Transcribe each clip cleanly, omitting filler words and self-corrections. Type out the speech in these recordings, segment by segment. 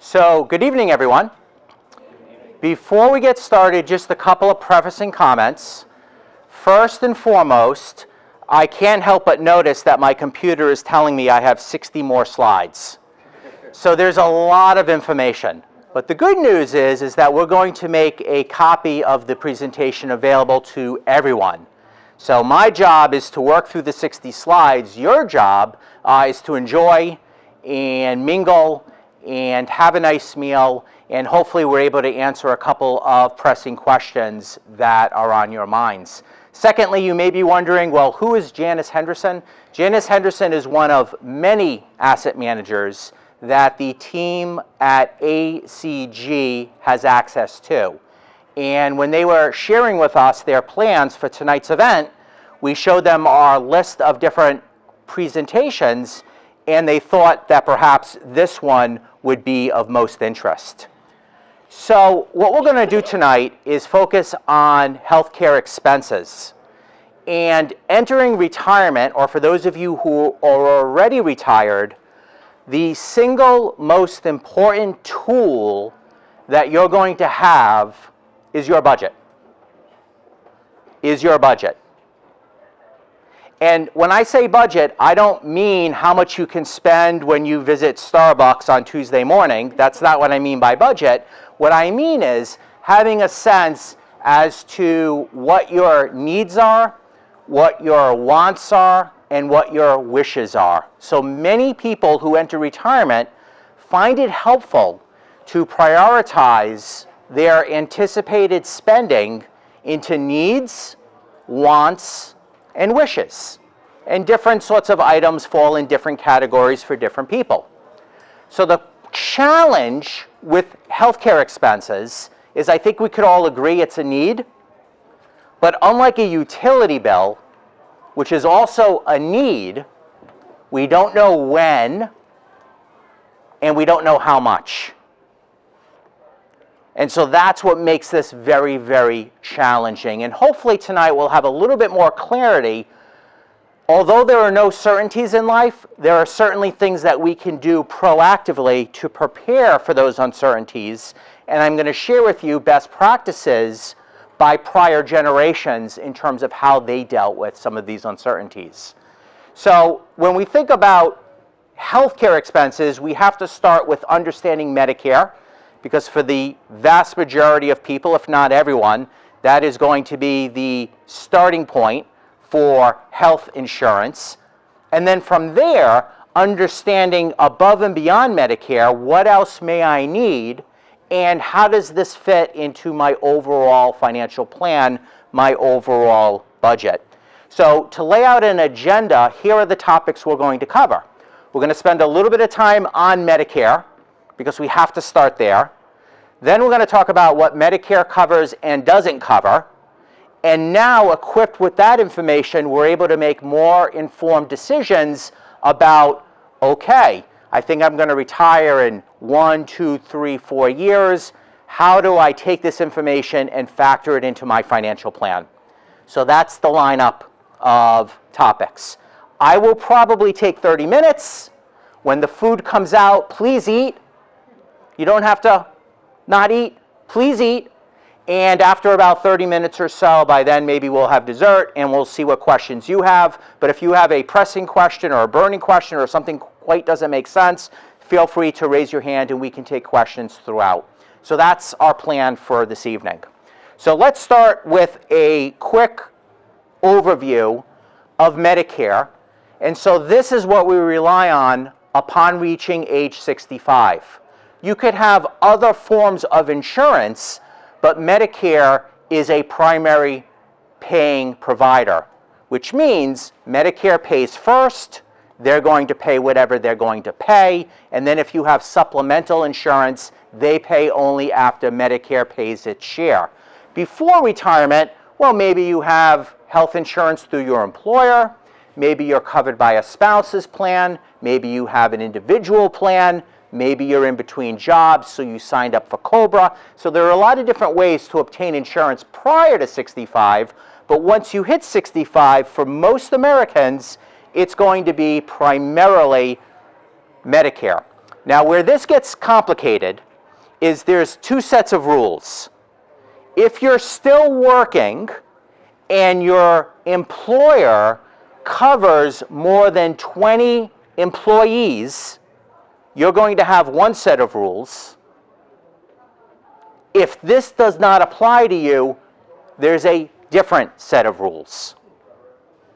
So, good evening, everyone. Before we get started, just a couple of prefacing comments. First and foremost, I can't help but notice that my computer is telling me I have 60 more slides. So there's a lot of information. But the good news is that we're going to make a copy of the presentation available to everyone. So my job is to work through the 60 slides. Your job is to enjoy and mingle and have a nice meal, and hopefully we're able to answer a couple of pressing questions that are on your minds. Secondly, you may be wondering, well, who is Janice Henderson? Janice Henderson is one of many asset managers that the team at ACG has access to. And when they were sharing with us their plans for tonight's event, we showed them our list of different presentations, and they thought that perhaps this one would be of most interest. So what we're going to do tonight is focus on healthcare expenses. And entering retirement, or for those of you who are already retired, the single most important tool that you're going to have is your budget. And when I say budget, I don't mean how much you can spend when you visit Starbucks on Tuesday morning. That's not what I mean by budget. What I mean is having a sense as to what your needs are, what your wants are, and what your wishes are. So many people who enter retirement find it helpful to prioritize their anticipated spending into needs, wants, and wishes. And different sorts of items fall in different categories for different people. So the challenge with healthcare expenses is I think we could all agree it's a need, but unlike a utility bill, which is also a need, we don't know when and we don't know how much. And so that's what makes this very, very challenging. And hopefully tonight we'll have a little bit more clarity. Although there are no certainties in life, there are certainly things that we can do proactively to prepare for those uncertainties. And I'm going to share with you best practices by prior generations in terms of how they dealt with some of these uncertainties. So when we think about healthcare expenses, we have to start with understanding Medicare, because for the vast majority of people, if not everyone, that is going to be the starting point for health insurance. And then from there, understanding above and beyond Medicare, what else may I need, and how does this fit into my overall financial plan, my overall budget? So to lay out an agenda, here are the topics we're going to cover. We're going to spend a little bit of time on Medicare, because we have to start there. Then we're going to talk about what Medicare covers and doesn't cover. And now, equipped with that information, we're able to make more informed decisions about, okay, I think I'm going to retire in 1, 2, 3, 4 years. How do I take this information and factor it into my financial plan? So that's the lineup of topics. I will probably take 30 minutes. When the food comes out, please eat. You don't have to not eat. Please eat. And after about 30 minutes or so, by then maybe we'll have dessert and we'll see what questions you have. But if you have a pressing question or a burning question or something quite doesn't make sense, feel free to raise your hand and we can take questions throughout. So that's our plan for this evening. So let's start with a quick overview of Medicare. And so this is what we rely on upon reaching age 65. You could have other forms of insurance, but Medicare is a primary paying provider, which means Medicare pays first, they're going to pay whatever they're going to pay, and then if you have supplemental insurance, they pay only after Medicare pays its share. Before retirement, well, maybe you have health insurance through your employer, maybe you're covered by a spouse's plan, maybe you have an individual plan, maybe you're in between jobs, so you signed up for COBRA. So there are a lot of different ways to obtain insurance prior to 65, but once you hit 65, for most Americans, it's going to be primarily Medicare. Now, where this gets complicated is there's two sets of rules. If you're still working and your employer covers more than 20 employees, you're going to have one set of rules. If this does not apply to you, there's a different set of rules.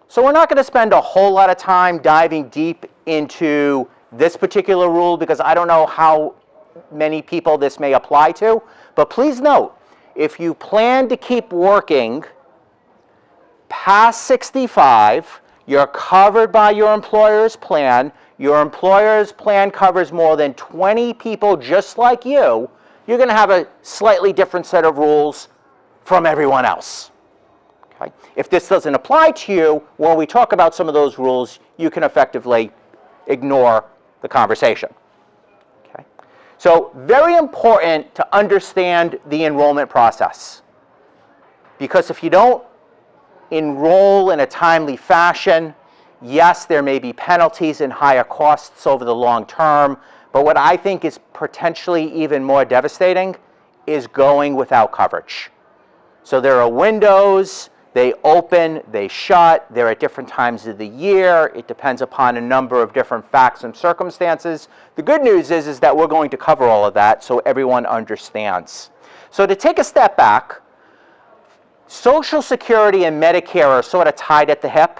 So we're not going to spend a whole lot of time diving deep into this particular rule because I don't know how many people this may apply to, but please note, if you plan to keep working past 65, you're covered by your employer's plan. Your employer's plan covers more than 20 people just like you. You're going to have a slightly different set of rules from everyone else. Okay? If this doesn't apply to you, when we talk about some of those rules, you can effectively ignore the conversation. Okay? So very important to understand the enrollment process. Because if you don't enroll in a timely fashion, yes, there may be penalties and higher costs over the long term, but what I think is potentially even more devastating is going without coverage. So there are windows, they open, they shut, they're at different times of the year, it depends upon a number of different facts and circumstances. The good news is that we're going to cover all of that so everyone understands. So to take a step back, Social Security and Medicare are sort of tied at the hip.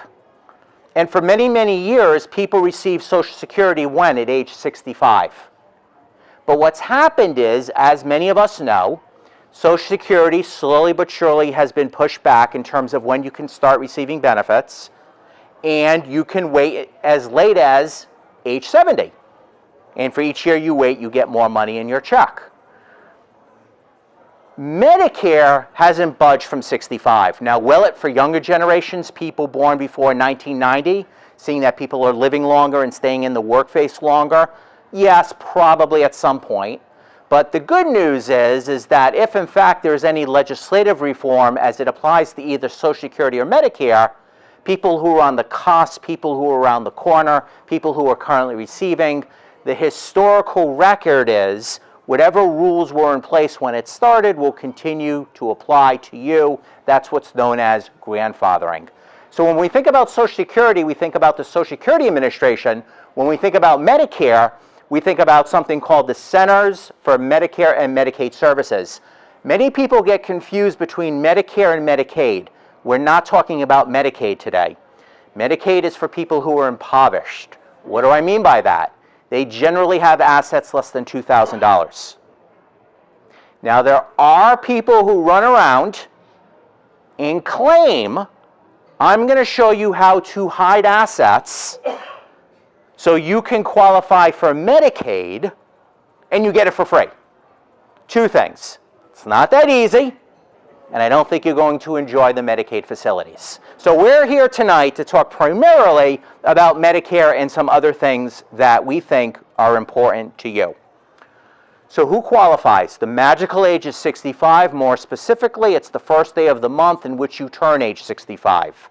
And for many, many years, people received Social Security when? At age 65. But what's happened is, as many of us know, Social Security slowly but surely has been pushed back in terms of when you can start receiving benefits, and you can wait as late as age 70. And for each year you wait, you get more money in your check. Medicare hasn't budged from 65. Now, will it for younger generations, people born before 1990, seeing that people are living longer and staying in the workforce longer? Yes, probably at some point. But the good news is that if in fact there's any legislative reform as it applies to either Social Security or Medicare, people who are on the cusp, people who are around the corner, people who are currently receiving, the historical record is whatever rules were in place when it started will continue to apply to you. That's what's known as grandfathering. So when we think about Social Security, we think about the Social Security Administration. When we think about Medicare, we think about something called the Centers for Medicare and Medicaid Services. Many people get confused between Medicare and Medicaid. We're not talking about Medicaid today. Medicaid is for people who are impoverished. What do I mean by that? They generally have assets less than $2,000. Now, there are people who run around and claim, I'm going to show you how to hide assets so you can qualify for Medicaid and you get it for free. Two things. It's not that easy, and I don't think you're going to enjoy the Medicaid facilities. So we're here tonight to talk primarily about Medicare and some other things that we think are important to you. So who qualifies? The magical age is 65. More specifically, it's the first day of the month in which you turn age 65.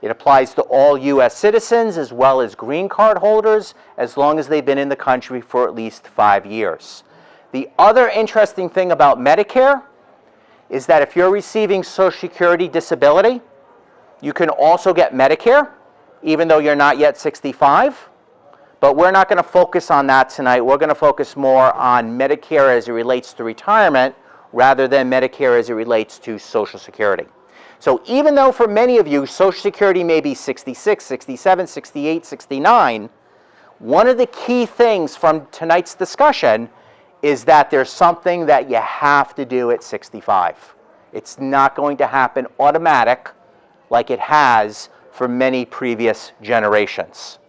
It applies to all U.S. citizens as well as green card holders as long as they've been in the country for at least 5 years. The other interesting thing about Medicare is that if you're receiving Social Security disability, you can also get Medicare, even though you're not yet 65. But we're not going to focus on that tonight. We're going to focus more on Medicare as it relates to retirement rather than Medicare as it relates to Social Security. So even though for many of you, Social Security may be 66, 67, 68, 69, one of the key things from tonight's discussion is that there's something that you have to do at 65. It's not going to happen automatic like it has for many previous generations.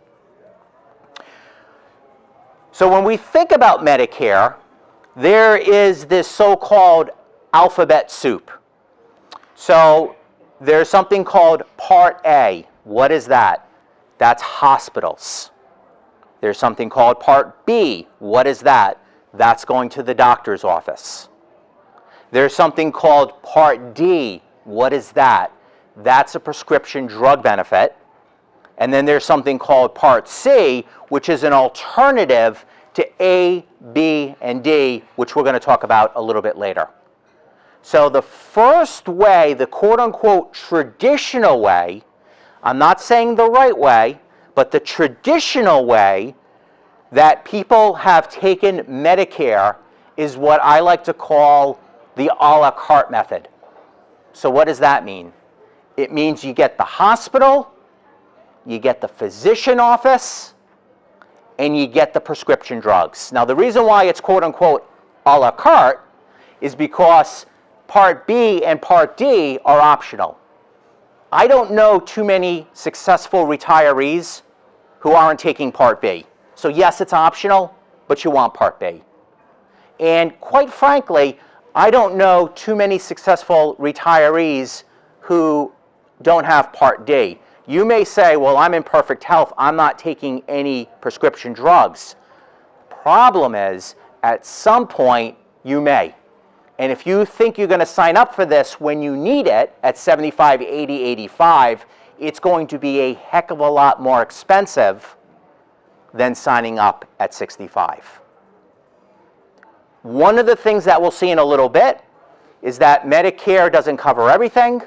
So when we think about Medicare, there is this so-called alphabet soup. So there's something called Part A. What is that? That's hospitals. There's something called Part B. What is that? That's going to the doctor's office. There's something called Part D. What is that? That's a prescription drug benefit. And then there's something called Part C, which is an alternative to A, B, and D, which we're going to talk about a little bit later. So the first way, the quote-unquote traditional way, I'm not saying the right way, but the traditional way that people have taken Medicare is what I like to call the a la carte method. So what does that mean? It means you get the hospital, you get the physician office, and you get the prescription drugs. Now the reason why it's quote-unquote a la carte is because Part B and Part D are optional. I don't know too many successful retirees who aren't taking Part B. So yes, it's optional, but you want Part B. And quite frankly, I don't know too many successful retirees who don't have Part D. You may say, well, I'm in perfect health, I'm not taking any prescription drugs. Problem is, at some point, you may. And if you think you're going to sign up for this when you need it at 75, 80, 85, it's going to be a heck of a lot more expensive than signing up at 65. One of the things that we'll see in a little bit is that Medicare doesn't cover everything.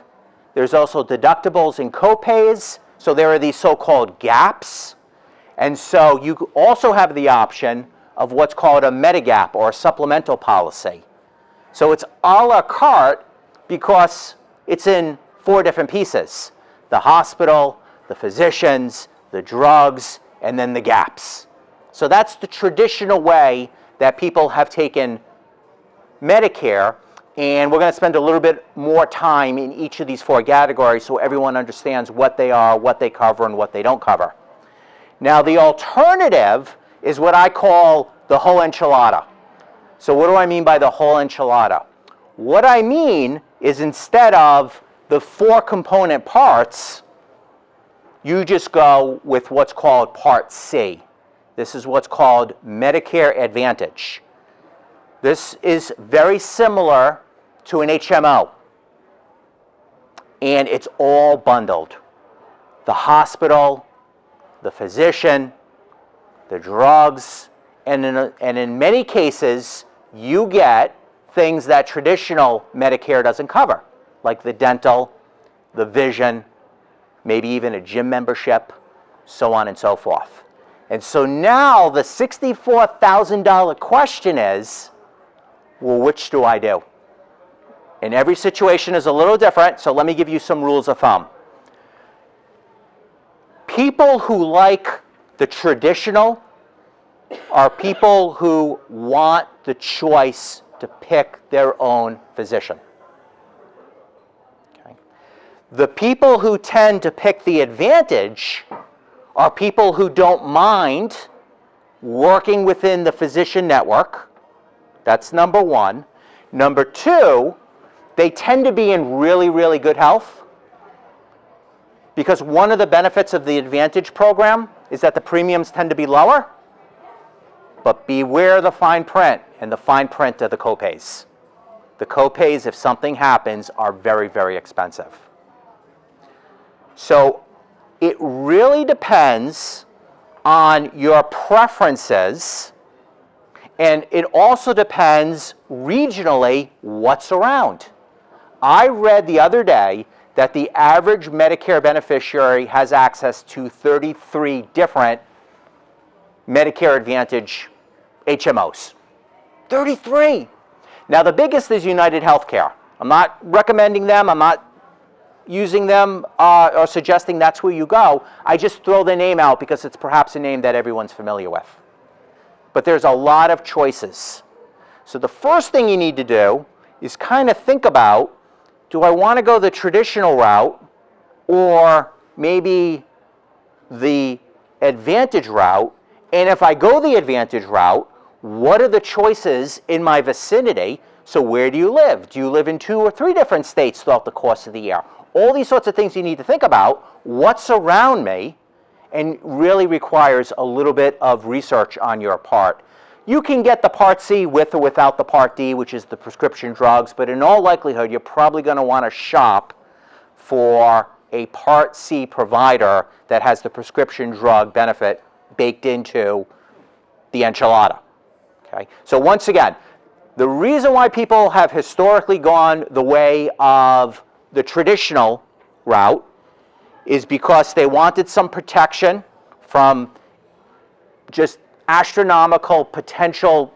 There's also deductibles and copays, so there are these so-called gaps. And so you also have the option of what's called a Medigap or a supplemental policy. So it's a la carte because it's in 4 different pieces: the hospital, the physicians, the drugs, and then the gaps. So that's the traditional way that people have taken Medicare, and we're going to spend a little bit more time in each of these 4 categories so everyone understands what they are, what they cover, and what they don't cover. Now the alternative is what I call the whole enchilada. So what do I mean by the whole enchilada? What I mean is instead of the 4 component parts, you just go with what's called Part C. This is what's called Medicare Advantage. This is very similar to an HMO, and it's all bundled. The hospital, the physician, the drugs, and in many cases, you get things that traditional Medicare doesn't cover, like the dental, the vision, maybe even a gym membership, so on and so forth. And so now the $64,000 question is, well, which do I do? And every situation is a little different, so let me give you some rules of thumb. People who like the traditional are people who want the choice to pick their own physician. Okay. The people who tend to pick the advantage are people who don't mind working within the physician network. That's number 1. Number 2, they tend to be in really, really good health, because one of the benefits of the Advantage program is that the premiums tend to be lower. But beware the fine print, and the fine print are the copays. The copays, if something happens, are very, very expensive. So it really depends on your preferences, and it also depends regionally what's around. I read the other day that the average Medicare beneficiary has access to 33 different Medicare Advantage HMOs. 33! Now the biggest is United Healthcare. I'm not recommending them, I'm not using them or suggesting that's where you go. I just throw the name out because it's perhaps a name that everyone's familiar with. But there's a lot of choices. So the first thing you need to do is kind of think about, do I want to go the traditional route or maybe the Advantage route? And if I go the Advantage route, what are the choices in my vicinity? So where do you live? Do you live in 2 or 3 different states throughout the course of the year? All these sorts of things you need to think about. What's around me? And really requires a little bit of research on your part. You can get the Part C with or without the Part D, which is the prescription drugs, but in all likelihood, you're probably going to want to shop for a Part C provider that has the prescription drug benefit baked into the enchilada. Okay? So once again, the reason why people have historically gone the way of the traditional route is because they wanted some protection from just astronomical potential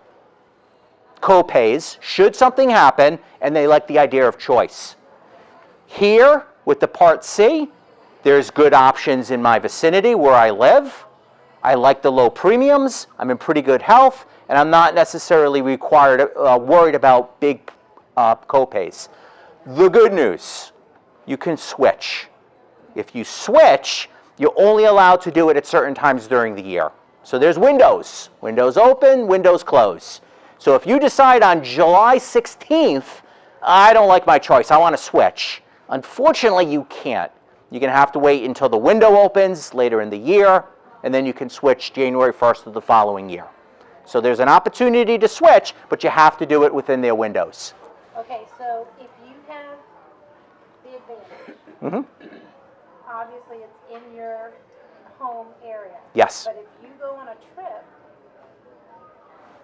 co-pays should something happen, and they like the idea of choice. Here, with the Part C, there's good options in my vicinity where I live. I like the low premiums, I'm in pretty good health, and I'm not necessarily worried about big co-pays. The good news, you can switch. If you switch, you're only allowed to do it at certain times during the year. So there's windows. Windows open, windows close. So if you decide on July 16th, I don't like my choice, I want to switch. Unfortunately, you can't. You're going to have to wait until the window opens later in the year, and then you can switch January 1st of the following year. So there's an opportunity to switch, but you have to do it within their windows. Okay, so if you have the advantage, obviously it's in your home area. Yes. But if you go on a trip,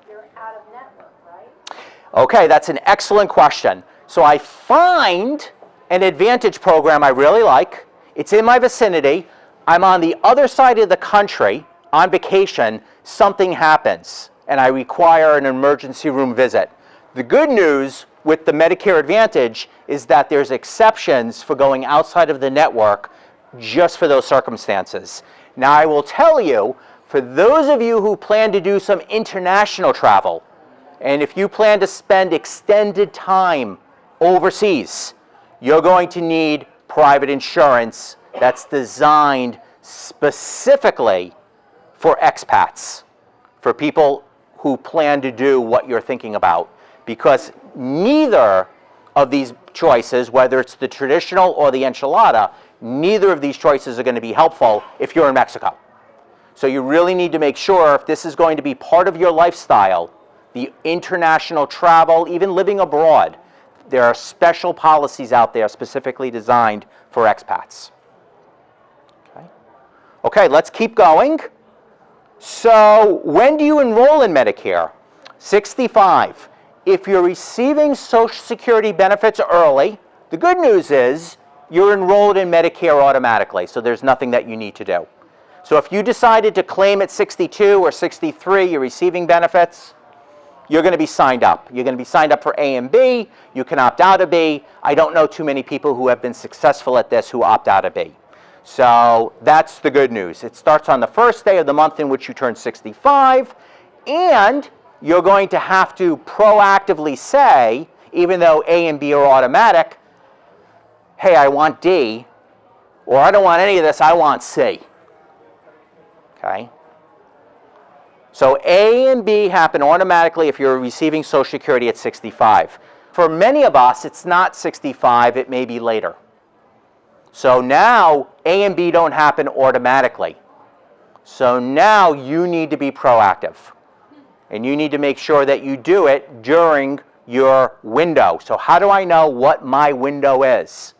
you're out of network, right? Okay, that's an excellent question. So I find an Advantage program I really like. It's in my vicinity. I'm on the other side of the country on vacation. Something happens, and I require an emergency room visit. The good news with the Medicare Advantage is that there's exceptions for going outside of the network just for those circumstances. Now, I will tell you, for those of you who plan to do some international travel, and if you plan to spend extended time overseas, you're going to need private insurance that's designed specifically for expats, for people who plan to do what you're thinking about, because neither of these choices, whether it's the traditional or the enchilada, neither of these choices are going to be helpful if you're in Mexico. So you really need to make sure if this is going to be part of your lifestyle, the international travel, even living abroad, there are special policies out there specifically designed for expats. Okay, let's keep going. So when do you enroll in Medicare? 65. If you're receiving Social Security benefits early, the good news is you're enrolled in Medicare automatically, so there's nothing that you need to do. So if you decided to claim at 62 or 63, you're receiving benefits, you're going to be signed up. You're going to be signed up for A and B. You can opt out of B. I don't know too many people who have been successful at this who opt out of B. So that's the good news. It starts on the first day of the month in which you turn 65, and you're going to have to proactively say, even though A and B are automatic, hey, I want D, or I don't want any of this, I want C. Okay? So A and B happen automatically if you're receiving Social Security at 65. For many of us, it's not 65, it may be later. So now A and B don't happen automatically. So now you need to be proactive. And you need to make sure that you do it during your window. So how do I know what my window is?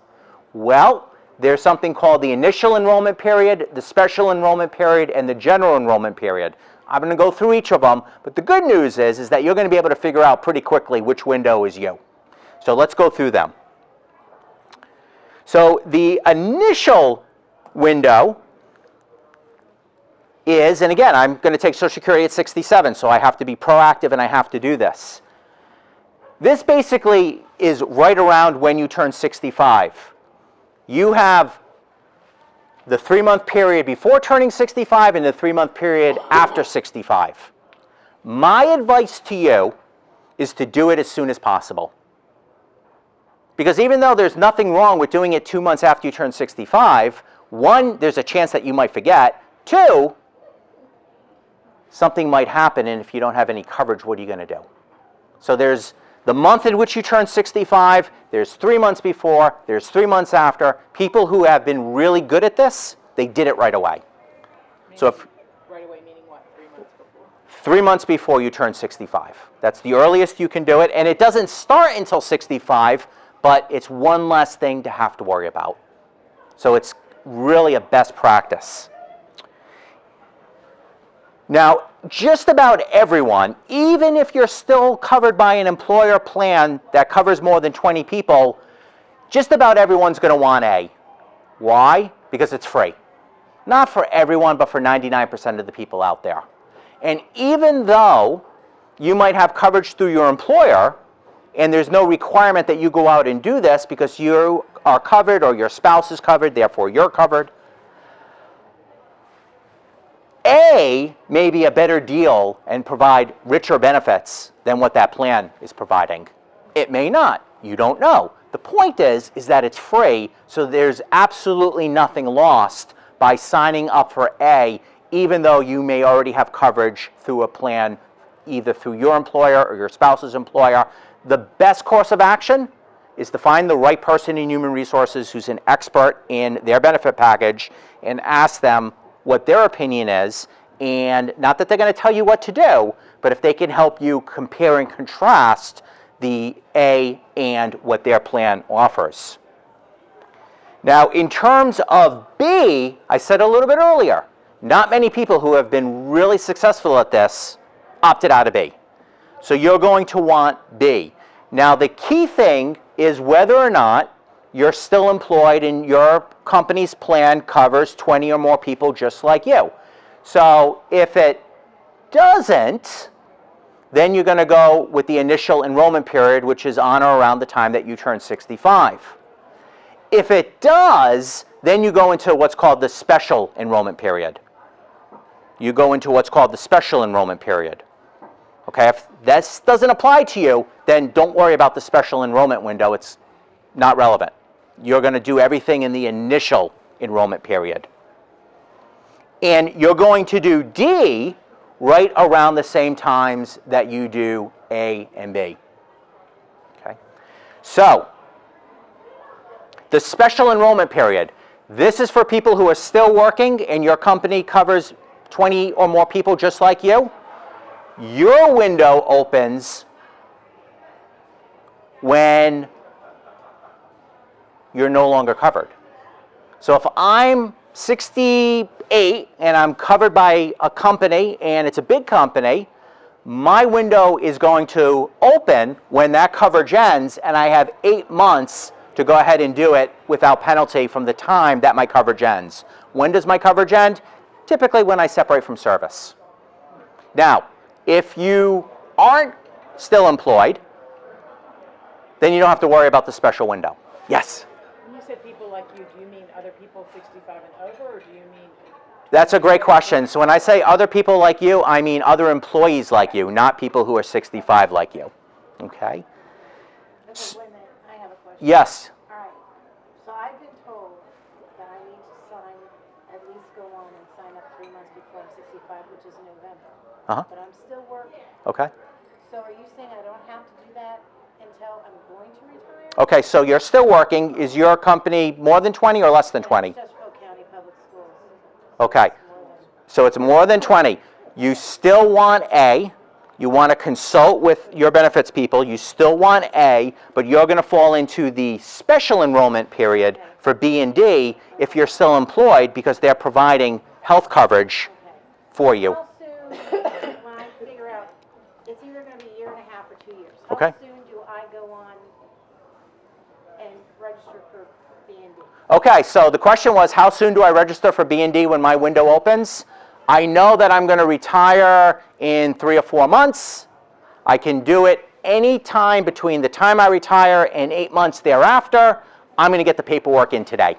Well, there's something called the initial enrollment period, the special enrollment period, and the general enrollment period. I'm going to go through each of them, but the good news is that you're going to be able to figure out pretty quickly which window is you. So let's go through them. So the initial window is, and again, I'm going to take Social Security at 67, so I have to be proactive and I have to do this. This basically is right around when you turn 65. You have the 3-month period before turning 65 and the 3-month period after 65. My advice to you is to do it as soon as possible. Because even though there's nothing wrong with doing it 2 months after you turn 65, 1, there's a chance that you might forget. 2, something might happen, and if you don't have any coverage, what are you going to do? So there's the month in which you turn 65, there's 3 months before, there's 3 months after. People who have been really good at this, they did it right away. So if right away meaning what? 3 months before? 3 months before you turn 65. That's the earliest you can do it, and it doesn't start until 65, but it's one less thing to have to worry about. So it's really a best practice. Now, just about everyone, even if you're still covered by an employer plan that covers more than 20 people, just about everyone's going to want A. Why? Because it's free. Not for everyone, but for 99% of the people out there. And even though you might have coverage through your employer, and there's no requirement that you go out and do this because you are covered or your spouse is covered, therefore you're covered, A may be a better deal and provide richer benefits than what that plan is providing. It may not. You don't know. The point is that it's free, so there's absolutely nothing lost by signing up for A, even though you may already have coverage through a plan, either through your employer or your spouse's employer. The best course of action is to find the right person in human resources who's an expert in their benefit package and ask them what their opinion is, and not that they're going to tell you what to do, but if they can help you compare and contrast the A and what their plan offers. Now, in terms of B, I said a little bit earlier, not many people who have been really successful at this opted out of B. So you're going to want B. Now, the key thing is whether or not you're still employed and your company's plan covers 20 or more people just like you. So if it doesn't, then you're going to go with the initial enrollment period, which is on or around the time that you turn 65. If it does, then you go into what's called the special enrollment period. You go into what's called the special enrollment period. Okay, if this doesn't apply to you, then don't worry about the special enrollment window. It's not relevant. You're going to do everything in the initial enrollment period. And you're going to do D right around the same times that you do A and B. Okay? So, the special enrollment period. This is for people who are still working and your company covers 20 or more people just like you. Your window opens when you're no longer covered. So if I'm 68 and I'm covered by a company and it's a big company, my window is going to open when that coverage ends, and I have 8 months to go ahead and do it without penalty from the time that my coverage ends. When does my coverage end? Typically when I separate from service. Now, if you aren't still employed, then you don't have to worry about the special window. Yes? When you said people like you, do you mean other people 65 and over, or do you mean? That's a great question. So when I say other people like you, I mean other employees like you, not people who are 65 like you. Okay? Okay, wait a minute, I have a question. Yes. All right, so I've been told that I need to sign, at least go on and sign up 3 months before I'm 65, which is November. Uh-huh. But I'm still working. Okay. So are you saying I don't have to do that until I'm going to retire? Okay, so you're still working. Is your company more than 20 or less than 20? It's just Polk County Public Schools. Okay. More than- So it's more than 20. You still want A. You want to consult with your benefits people. You still want A, but you're going to fall into the special enrollment period for B and D if you're still employed because they're providing health coverage for you. How soon, when I figure out, it's either going to be a year and a half or 2 years. Okay. How soon do I go on and register for B and D? Okay, so the question was, how soon do I register for B and D when my window opens? I know that I'm going to retire in 3 or 4 months. I can do it any time between the time I retire and 8 months thereafter. I'm going to get the paperwork in today.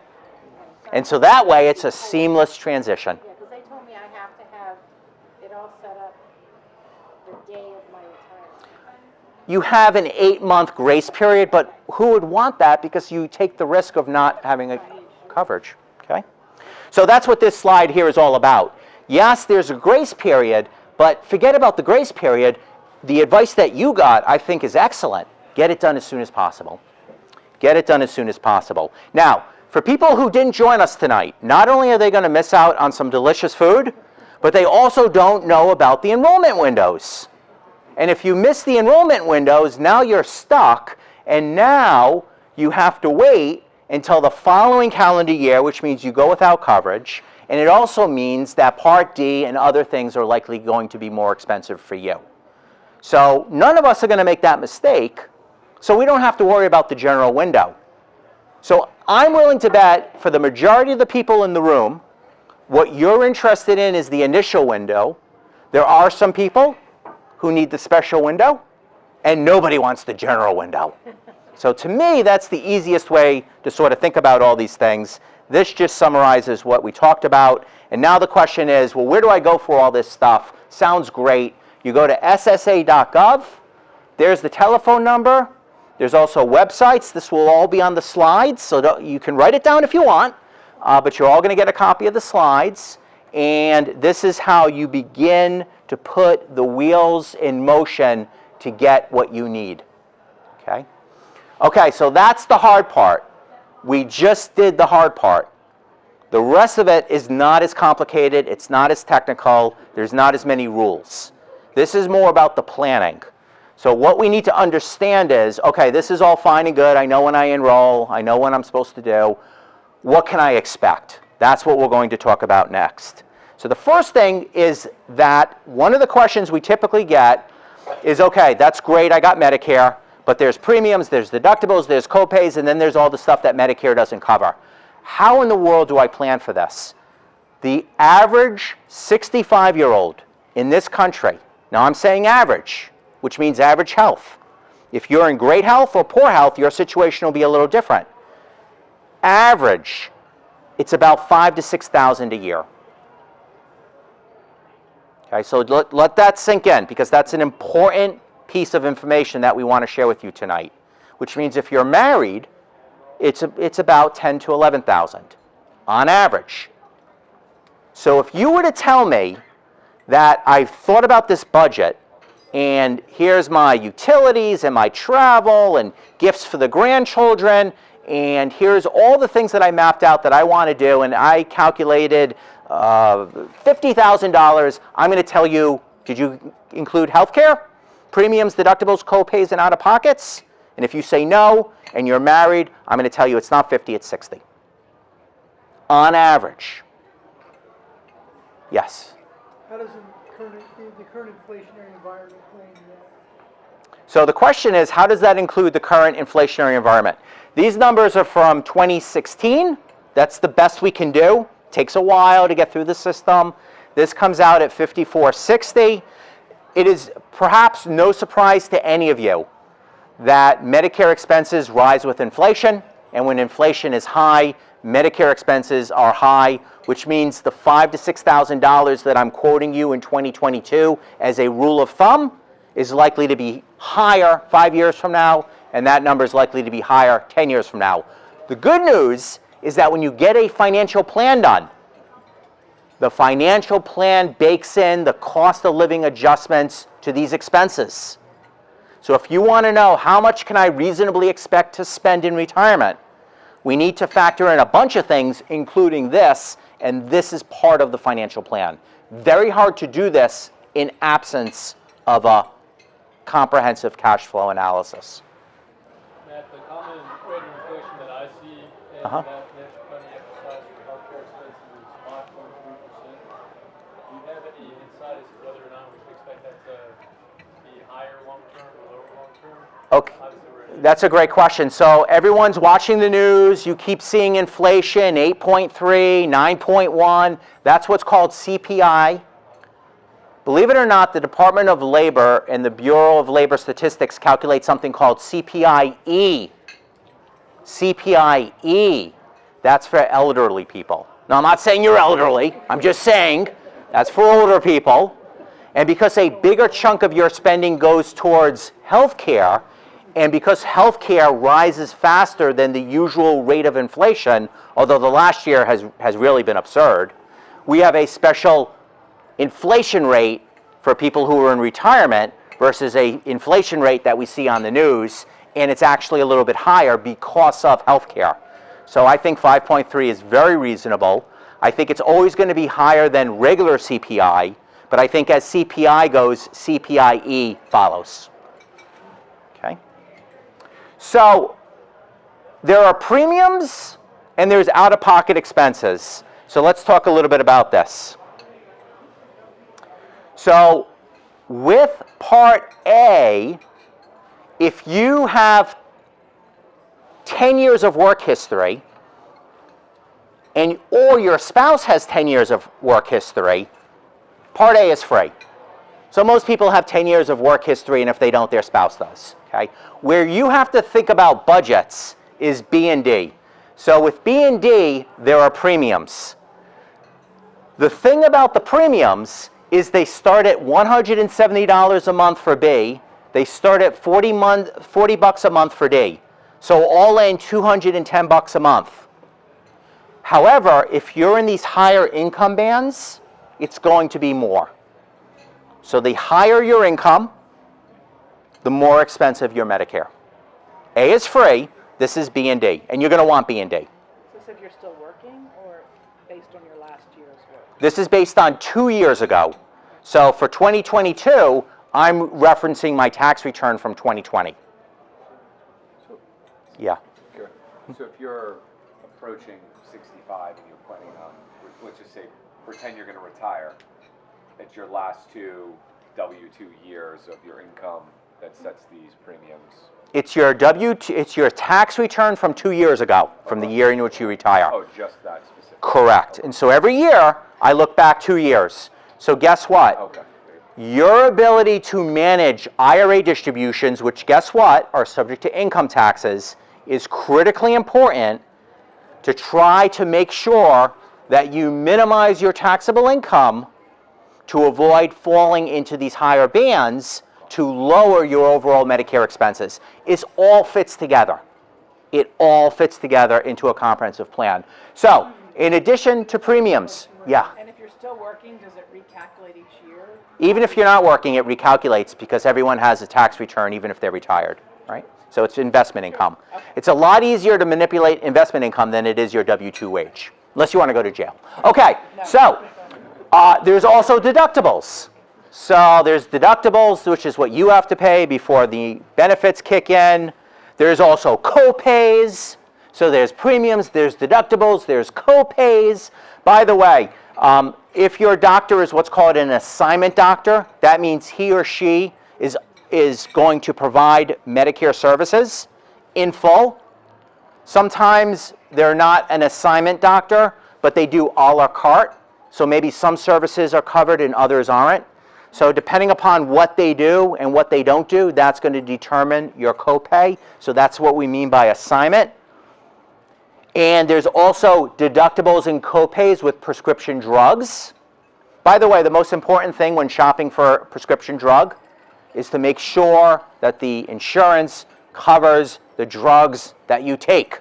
And so that way, it's a seamless transition. Yeah, because they told me I have to have it all set up the day of my retirement. You have an 8-month grace period, but who would want that because you take the risk of not having a coverage, okay? So that's what this slide here is all about. Yes, there's a grace period, but forget about the grace period. The advice that you got, I think, is excellent. Get it done as soon as possible. Get it done as soon as possible. Now, for people who didn't join us tonight, not only are they going to miss out on some delicious food, but they also don't know about the enrollment windows. And if you miss the enrollment windows, now you're stuck, and now you have to wait until the following calendar year, which means you go without coverage, and it also means that Part D and other things are likely going to be more expensive for you. So none of us are going to make that mistake, so we don't have to worry about the general window. So I'm willing to bet for the majority of the people in the room, what you're interested in is the initial window. There are some people who need the special window, and nobody wants the general window. So to me, that's the easiest way to sort of think about all these things. This just summarizes what we talked about. And now the question is, well, where do I go for all this stuff? Sounds great. You go to ssa.gov. There's the telephone number. There's also websites. This will all be on the slides, so you can write it down if you want, but you're all going to get a copy of the slides. And this is how you begin to put the wheels in motion to get what you need. Okay? Okay, so that's the hard part. We just did the hard part. The rest of it is not as complicated. It's not as technical. There's not as many rules. This is more about the planning. So what we need to understand is, okay, this is all fine and good. I know when I enroll. I know what I'm supposed to do. What can I expect? That's what we're going to talk about next. So the first thing is that one of the questions we typically get is, okay, that's great, I got Medicare, but there's premiums, there's deductibles, there's copays, and then there's all the stuff that Medicare doesn't cover. How in the world do I plan for this? The average 65-year-old in this country, now I'm saying average, which means average health. If you're in great health or poor health, your situation will be a little different. Average, it's about $5,000 to $6,000 a year. Okay, so let that sink in, because that's an important piece of information that we want to share with you tonight. Which means if you're married, it's about $10,000 to $11,000 on average. So if you were to tell me that I've thought about this budget, and here's my utilities and my travel and gifts for the grandchildren, and here's all the things that I mapped out that I want to do, and I calculated $50,000, I'm going to tell you, did you include health care, premiums, deductibles, copays, and out-of-pockets? And if you say no, and you're married, I'm going to tell you it's not 50, it's 60. On average. Yes? How does the current inflationary environment play into that? So the question is, how does that include the current inflationary environment? These numbers are from 2016. That's the best we can do. Takes a while to get through the system. This comes out at $54.60. It is perhaps no surprise to any of you that Medicare expenses rise with inflation, and when inflation is high, Medicare expenses are high, which means the $5,000 to $6,000 that I'm quoting you in 2022 as a rule of thumb is likely to be higher 5 years from now, and that number is likely to be higher 10 years from now. The good news is that when you get a financial plan done, the financial plan bakes in the cost of living adjustments to these expenses. So if you want to know how much can I reasonably expect to spend in retirement, we need to factor in a bunch of things, including this, and this is part of the financial plan. Very hard to do this in absence of a comprehensive cash flow analysis. Matt, the common rate of inflation that I see, and Uh-huh. that National County emphasized for healthcare expenses is 5.3%. Do you have any insight as to whether or not we should expect that to be higher long-term or lower long-term? Okay. Obviously, we're in That's a great question. So everyone's watching the news. You keep seeing inflation, 8.3, 9.1. That's what's called CPI. Believe it or not, the Department of Labor and the Bureau of Labor Statistics calculate something called CPIE. CPIE. That's for elderly people. Now, I'm not saying you're elderly. I'm just saying that's for older people. And because a bigger chunk of your spending goes towards health care, and because health care rises faster than the usual rate of inflation, although the last year has really been absurd, we have a special inflation rate for people who are in retirement versus a inflation rate that we see on the news, and it's actually a little bit higher because of health care. So I think 5.3 is very reasonable. I think it's always going to be higher than regular CPI, but I think as CPI goes, CPIE follows. Okay? So there are premiums and there's out-of-pocket expenses. So let's talk a little bit about this. So with Part A, if you have 10 years of work history, or your spouse has 10 years of work history, Part A is free. So most people have 10 years of work history, and if they don't, their spouse does. Okay? Where you have to think about budgets is B and D. So with B and D, there are premiums. The thing about the premiums is they start at $170 a month for B. They start at $40 bucks a month for D. So all in, $210 a month. However, if you're in these higher income bands, it's going to be more. So the higher your income, the more expensive your Medicare. A is free, this is B and D, and you're going to want B and D. Is this if you're still working or based on your last year's work? This is based on 2 years ago. So for 2022, I'm referencing my tax return from 2020. Yeah. Sure. So if you're approaching 65 and you're planning on, let's just say, pretend you're going to retire, it's your last two W-2 years of your income that sets these premiums. It's your it's your tax return from 2 years ago, from the year in which you retire. Oh, just that specific. Correct. And so every year, I look back 2 years. So guess what? Okay. Your ability to manage IRA distributions, which guess what, are subject to income taxes, is critically important to try to make sure that you minimize your taxable income to avoid falling into these higher bands to lower your overall Medicare expenses. It all fits together. It all fits together into a comprehensive plan. So, in addition to premiums, yeah. And if you're still working, does it recalculate each year? Even if you're not working, it recalculates because everyone has a tax return even if they're retired, right? So it's investment income. It's a lot easier to manipulate investment income than it is your W-2 wage, unless you want to go to jail. Okay, so there's also deductibles. So there's deductibles, which is what you have to pay before the benefits kick in. There's also co-pays. So there's premiums, there's deductibles, there's co-pays. By the way, if your doctor is what's called an assignment doctor, that means he or she is going to provide Medicare services in full. Sometimes they're not an assignment doctor, but they do a la carte. So maybe some services are covered and others aren't. So depending upon what they do and what they don't do, that's going to determine your copay. So that's what we mean by assignment. And there's also deductibles and copays with prescription drugs. By the way, the most important thing when shopping for a prescription drug is to make sure that the insurance covers the drugs that you take.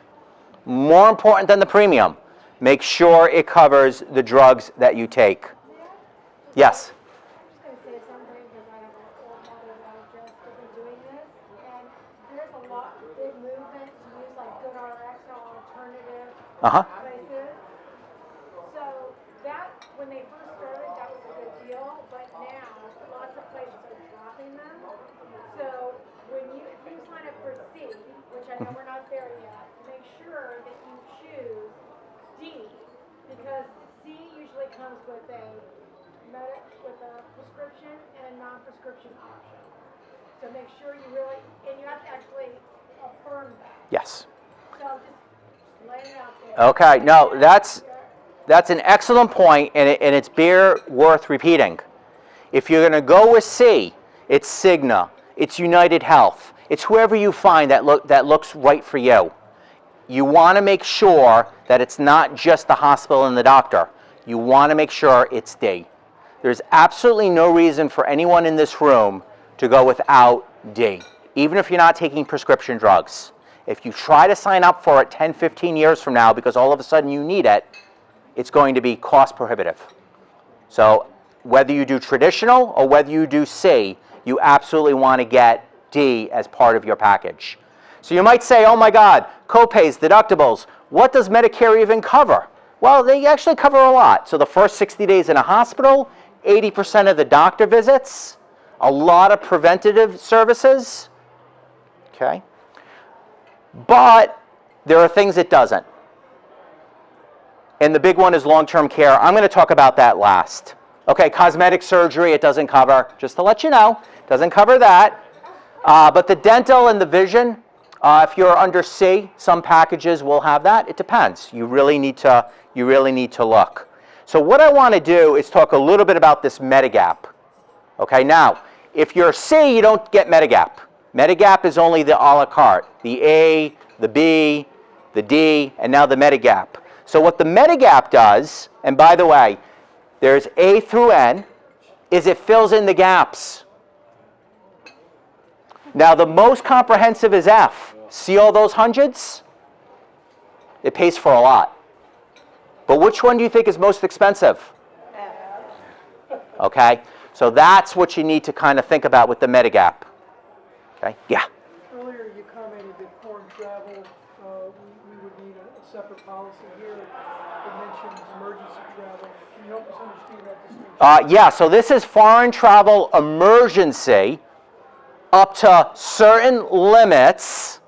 More important than the premium, make sure it covers the drugs that you take. Yes? I was going to say something because I have an old mother that just been doing this, and there's a lot of big movement to use like GoodRx or alternative places. So that, when they first started, that was a good deal, but now lots of places are dropping them. So when if you sign up for C, which I know we're not there yet, make sure that you choose D, because C usually comes with a prescription and a non-prescription option. So make sure you really, and you have to actually affirm that. Yes. So just lay it out there. Okay, no, that's an excellent point, and it's worth repeating. If you're going to go with C, it's Cigna, it's United Health, it's whoever you find that looks right for you. You want to make sure that it's not just the hospital and the doctor. You want to make sure it's D. There's absolutely no reason for anyone in this room to go without D, even if you're not taking prescription drugs. If you try to sign up for it 10, 15 years from now because all of a sudden you need it, it's going to be cost prohibitive. So whether you do traditional or whether you do C, you absolutely want to get D as part of your package. So you might say, oh my God, copays, deductibles, what does Medicare even cover? Well, they actually cover a lot. So the first 60 days in a hospital, 80% of the doctor visits, a lot of preventative services, okay? But there are things it doesn't. And the big one is long-term care. I'm going to talk about that last. Okay, cosmetic surgery, it doesn't cover, just to let you know, doesn't cover that. But the dental and the vision, if you're under C, some packages will have that. It depends. You really need to look. So what I want to do is talk a little bit about this Medigap. Okay, now, if you're C, you don't get Medigap. Medigap is only the a la carte, the A, the B, the D, and now the Medigap. So what the Medigap does, and by the way, there's A through N, is it fills in the gaps. Now the most comprehensive is F. See all those hundreds? It pays for a lot. But which one do you think is most expensive? Okay, so that's what you need to kind of think about with the Medigap. Okay, yeah. Earlier you commented that foreign travel, we would need a separate policy here. It mentions emergency travel. Can you help us understand that distinction? Yeah, so this is foreign travel emergency up to certain limits,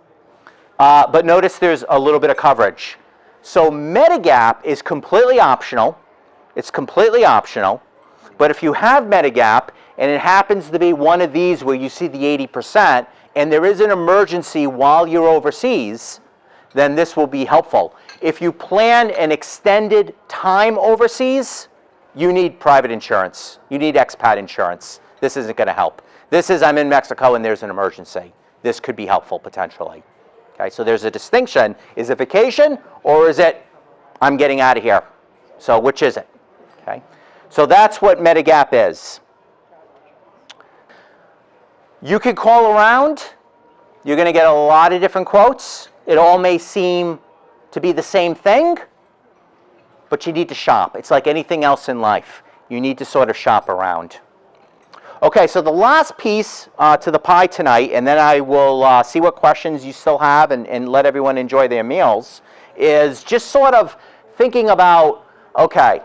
but notice there's a little bit of coverage. So Medigap is completely optional. It's completely optional. But if you have Medigap and it happens to be one of these where you see the 80% and there is an emergency while you're overseas, then this will be helpful. If you plan an extended time overseas, you need private insurance. You need expat insurance. This isn't going to help. This is I'm in Mexico and there's an emergency. This could be helpful potentially. Okay, so there's a distinction. Is it vacation or is it I'm getting out of here? So which is it? Okay, so that's what Medigap is. You could call around. You're going to get a lot of different quotes. It all may seem to be the same thing, but you need to shop. It's like anything else in life. You need to sort of shop around. Okay, so the last piece to the pie tonight, and then I will see what questions you still have and let everyone enjoy their meals, is just sort of thinking about, okay,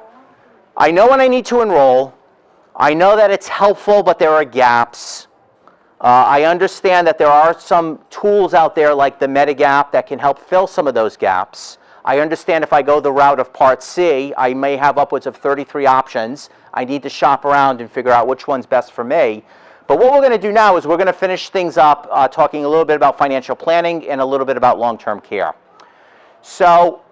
I know when I need to enroll. I know that it's helpful, but there are gaps. I understand that there are some tools out there like the Medigap that can help fill some of those gaps. I understand if I go the route of Part C, I may have upwards of 33 options. I need to shop around and figure out which one's best for me. But what we're going to do now is we're going to finish things up talking a little bit about financial planning and a little bit about long-term care. So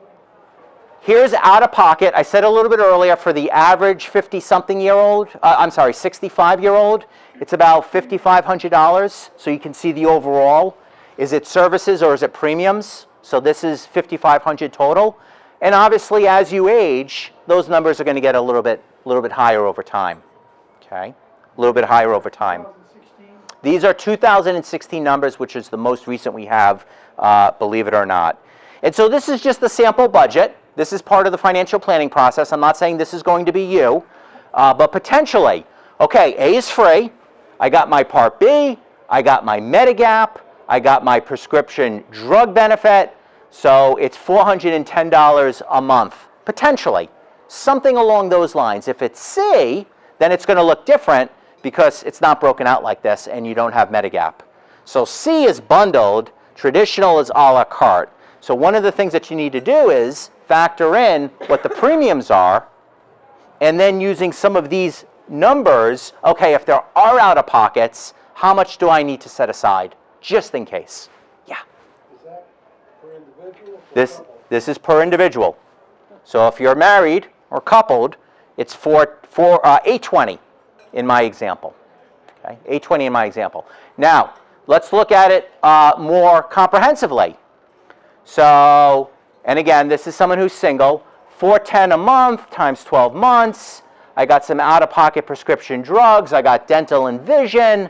here's out-of-pocket. I said a little bit earlier for the average 50-something-year-old, 65-year-old, it's about $5,500. So you can see the overall. Is it services or is it premiums? So this is $5,500 total. And obviously, as you age, those numbers are going to get a little bit higher over time. Okay, a little bit higher over time. 2016? These are 2016 numbers, which is the most recent we have, believe it or not. And so this is just the sample budget. This is part of the financial planning process. I'm not saying this is going to be you, but potentially. Okay, A is free. I got my Part B. I got my Medigap. I got my prescription drug benefit. So it's $410 a month, potentially. Something along those lines. If it's C, then it's going to look different because it's not broken out like this and you don't have Medigap. So C is bundled. Traditional is a la carte. So one of the things that you need to do is factor in what the premiums are and then using some of these numbers, okay, if there are out-of-pockets, how much do I need to set aside just in case? Yeah. Is that per individual? This is per individual. So if you're married or coupled, it's $820 in my example. Okay, $820 in my example. Now, let's look at it more comprehensively. So, and again, this is someone who's single. $410 a month times 12 months. I got some out-of-pocket prescription drugs. I got dental and vision.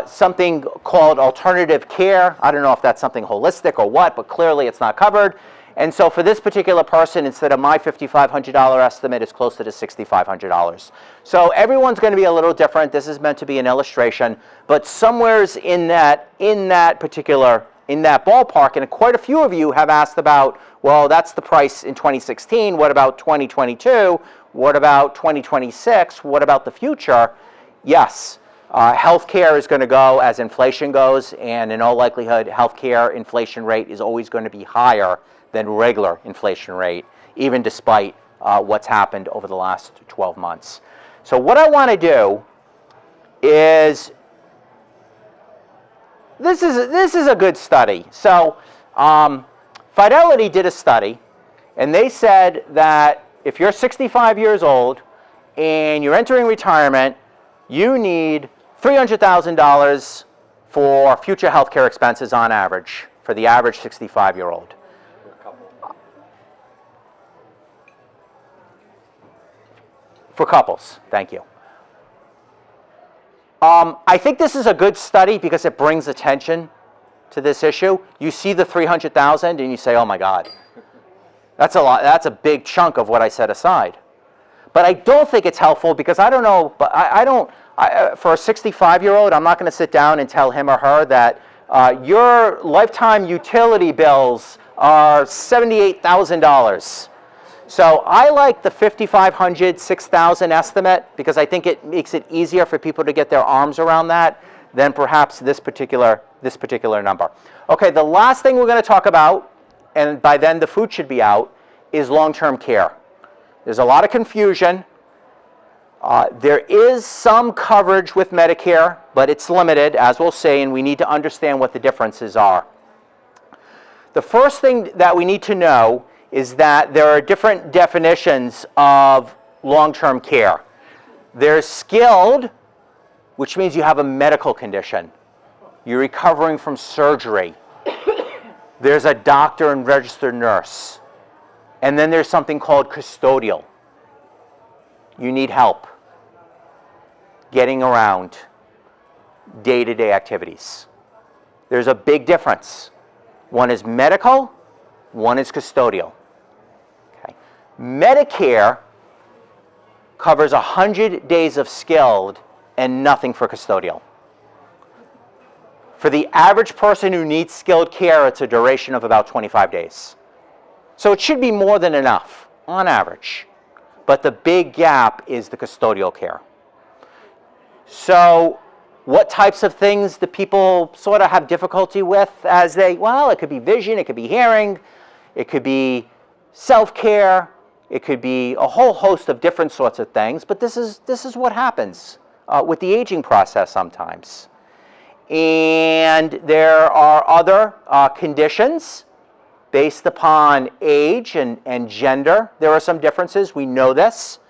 Something called alternative care. I don't know if that's something holistic or what, but clearly it's not covered. And so for this particular person, instead of my $5,500 estimate, it's closer to $6,500. So everyone's going to be a little different. This is meant to be an illustration, but somewhere's in that ballpark, and quite a few of you have asked about, well, that's the price in 2016. What about 2022? What about 2026? What about the future? Yes. Healthcare is going to go as inflation goes, and in all likelihood, healthcare inflation rate is always going to be higher than regular inflation rate, even despite what's happened over the last 12 months. So what I want to do is, this is a good study. So Fidelity did a study, and they said that if you're 65 years old and you're entering retirement, you need $300,000 for future health care expenses on average for the average 65-year-old. For couples, thank you. I think this is a good study because it brings attention to this issue. You see the 300,000 and you say, oh my God, that's a lot. That's a big chunk of what I set aside. But I don't think it's helpful because I don't know, but for a 65-year-old, I'm not going to sit down and tell him or her that your lifetime utility bills are $78,000. So I like the $5,500, $6,000 estimate because I think it makes it easier for people to get their arms around that than perhaps this particular number. Okay, the last thing we're going to talk about, and by then the food should be out, is long-term care. There's a lot of confusion. There is some coverage with Medicare, but it's limited, as we'll say, and we need to understand what the differences are. The first thing that we need to know is that there are different definitions of long-term care. There's skilled, which means you have a medical condition. You're recovering from surgery. There's a doctor and registered nurse. And then there's something called custodial. You need help getting around day-to-day activities. There's a big difference. One is medical, one is custodial. Okay. Medicare covers 100 days of skilled and nothing for custodial. For the average person who needs skilled care, it's a duration of about 25 days. So it should be more than enough, on average. But the big gap is the custodial care. So what types of things do people sort of have difficulty with as they, well, it could be vision, it could be hearing, it could be self-care, it could be a whole host of different sorts of things, but this is what happens with the aging process sometimes. And there are other conditions based upon age and gender. There are some differences. We know this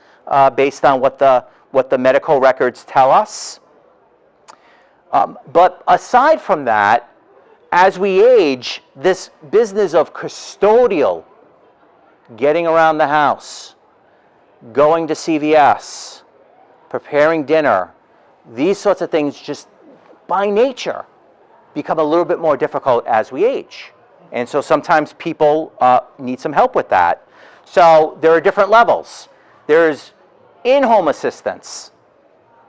based on what the medical records tell us. But aside from that, as we age, this business of custodial, getting around the house, going to CVS, preparing dinner, these sorts of things just by nature become a little bit more difficult as we age. And so sometimes people need some help with that. So there are different levels. There's in-home assistance.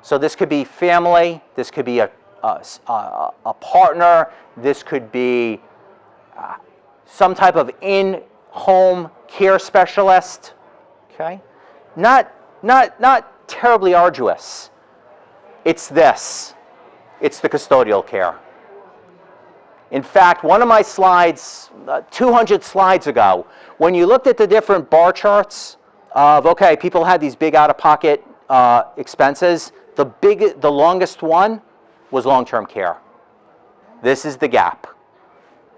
So this could be family, this could be a partner, this could be some type of in-home care specialist. Okay? Not terribly arduous. It's this. It's the custodial care. In fact, one of my slides, 200 slides ago, when you looked at the different bar charts of, okay, people had these big out-of-pocket expenses, the longest one was long-term care. This is the gap.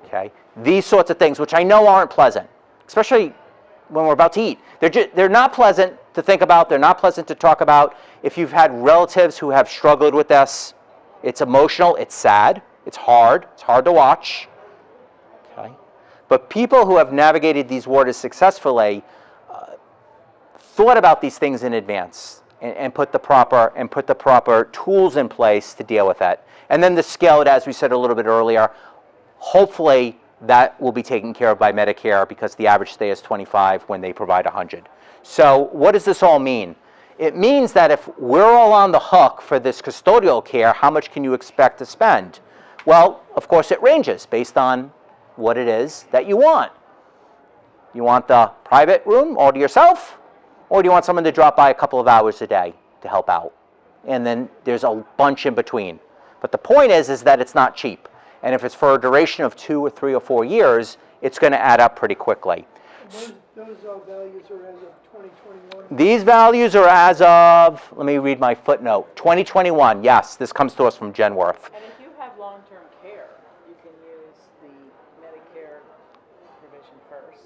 Okay? These sorts of things, which I know aren't pleasant, especially when we're about to eat. They're not pleasant to think about. They're not pleasant to talk about. If you've had relatives who have struggled with this, it's emotional, it's sad, it's hard to watch. Okay? But people who have navigated these waters successfully thought about these things in advance and put the proper tools in place to deal with it. And then the skilled, as we said a little bit earlier, hopefully that will be taken care of by Medicare because the average stay is 25 when they provide 100. So what does this all mean? It means that if we're all on the hook for this custodial care, how much can you expect to spend? Well, of course it ranges based on what it is that you want. You want the private room all to yourself, or do you want someone to drop by a couple of hours a day to help out? And then there's a bunch in between. But the point is that it's not cheap. And if it's for a duration of 2 or 3 or 4 years, it's going to add up pretty quickly. Those values are as of 2021. These values are as of, let me read my footnote, 2021. Yes, this comes to us from Genworth. And if you have long-term care, you can use the Medicare provision first.